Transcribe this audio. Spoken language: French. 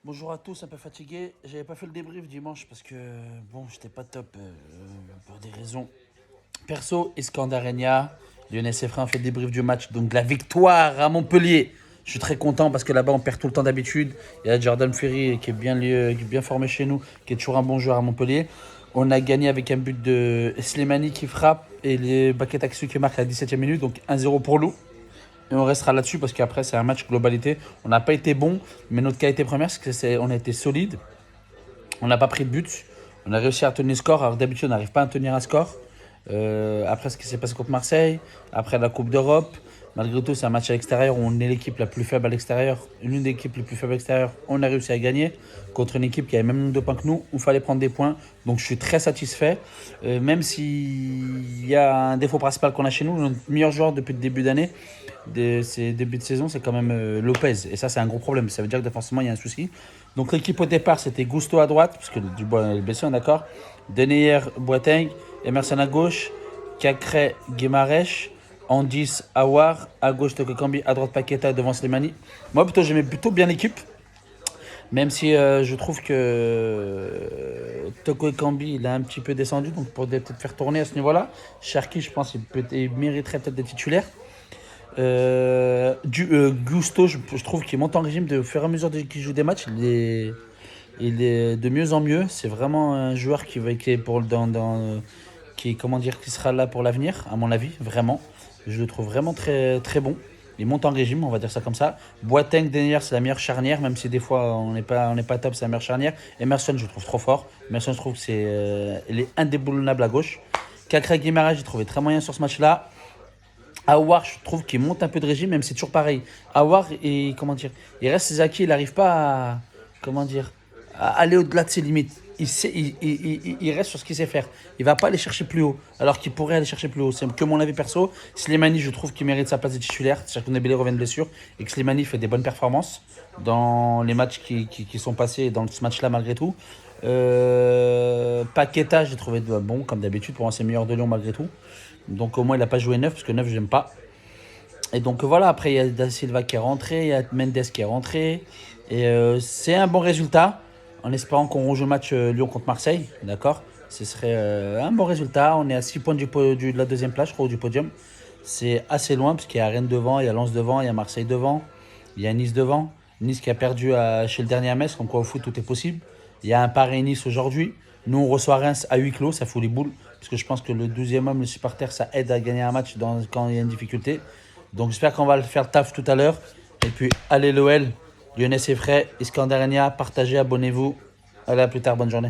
Bonjour à tous, un peu fatigué. J'avais pas fait le débrief dimanche parce que bon, j'étais pas top pour des raisons perso. Iskandarenia, Lionel Sefrin a fait le débrief du match, donc la victoire à Montpellier. Je suis très content parce que là-bas on perd tout le temps d'habitude. Il y a Jordan Ferry qui est bien formé chez nous, qui est toujours un bon joueur à Montpellier. On a gagné avec un but de Slimani qui frappe et les Baketaxu qui marque à la 17e minute, donc 1-0 pour nous. Et on restera là-dessus parce qu'après, c'est un match globalité. On n'a pas été bon, mais notre qualité première, c'est qu'on a été solide. On n'a pas pris de but. On a réussi à tenir le score. Alors d'habitude, on n'arrive pas à tenir un score. Après ce qui s'est passé contre Marseille, après la Coupe d'Europe, malgré tout, c'est un match à l'extérieur où on est l'équipe la plus faible à l'extérieur. L'une des équipes les plus faibles à l'extérieur, on a réussi à gagner contre une équipe qui avait le même nombre de points que nous, où il fallait prendre des points. Donc je suis très satisfait. Même s'il y a un défaut principal qu'on a chez nous, notre meilleur joueur depuis le début d'année, de ces débuts de saison, c'est quand même Lopez. Et ça, c'est un gros problème. Ça veut dire que défensivement, il y a un souci. Donc l'équipe au départ, c'était Gusto à droite, parce que Dubois est blessé, on est d'accord. Deneyer, Boateng, Emerson à gauche, Cacré, Guimarães, Andis, Awar, à gauche Tokokambi, à droite Paqueta, devant Slimani. Moi, plutôt, j'aimais plutôt bien l'équipe. Même si je trouve que Toko Ekambi, il a un petit peu descendu, donc pour peut-être faire tourner à ce niveau-là. Cherki, je pense il mériterait peut-être des titulaires. Gusto, je trouve qu'il monte en régime de au fur et à mesure qu'il joue des matchs. Il est de mieux en mieux. C'est vraiment un joueur qui est pour comment dire, qui sera là pour l'avenir, à mon avis, vraiment. Je le trouve vraiment très très bon. Il monte en régime, on va dire ça comme ça. Boateng, Denayer, c'est la meilleure charnière, même si des fois on n'est pas top, c'est la meilleure charnière. Emerson, je le trouve trop fort. Emerson, je trouve que il est indéboulonnable à gauche. Cacré Guimarães, j'ai trouvé très moyen sur ce match-là. Awar, je trouve qu'il monte un peu de régime, même si c'est toujours pareil. Awar, comment dire, il reste ses acquis, il n'arrive pas à, comment dire, à aller au-delà de ses limites. Il reste sur ce qu'il sait faire. Il va pas aller chercher plus haut, alors qu'il pourrait aller chercher plus haut. C'est que mon avis perso. Slimani, je trouve qu'il mérite sa place de titulaire. C'est-à-dire que Nabélé revient de blessure et que Slimani fait des bonnes performances dans les matchs qui sont passés et dans ce match-là malgré tout. Paqueta, j'ai trouvé bon, comme d'habitude, pour moi c'est meilleur de Lyon malgré tout. Donc au moins il n'a pas joué neuf, parce que neuf j'aime pas. Et donc voilà, après il y a Da Silva qui est rentré, il y a Mendes qui est rentré. Et c'est un bon résultat, en espérant qu'on rejoue le match Lyon contre Marseille, d'accord. Ce serait un bon résultat, on est à 6 points de la deuxième place, je crois, du podium. C'est assez loin, parce qu'il y a Rennes devant, il y a Lens devant, il y a Marseille devant, il y a Nice devant. Nice qui a perdu chez le dernier à Metz, comme quoi au foot tout est possible. Il y a un Paris-Nice aujourd'hui. Nous, on reçoit Reims à huis clos, ça fout les boules. Parce que je pense que le 12e homme, le supporter, ça aide à gagner un match quand il y a une difficulté. Donc j'espère qu'on va le faire taf tout à l'heure. Et puis, allez l'OL, Lionel Sefray, Iskandarenia, partagez, abonnez-vous. Allez, à plus tard, bonne journée.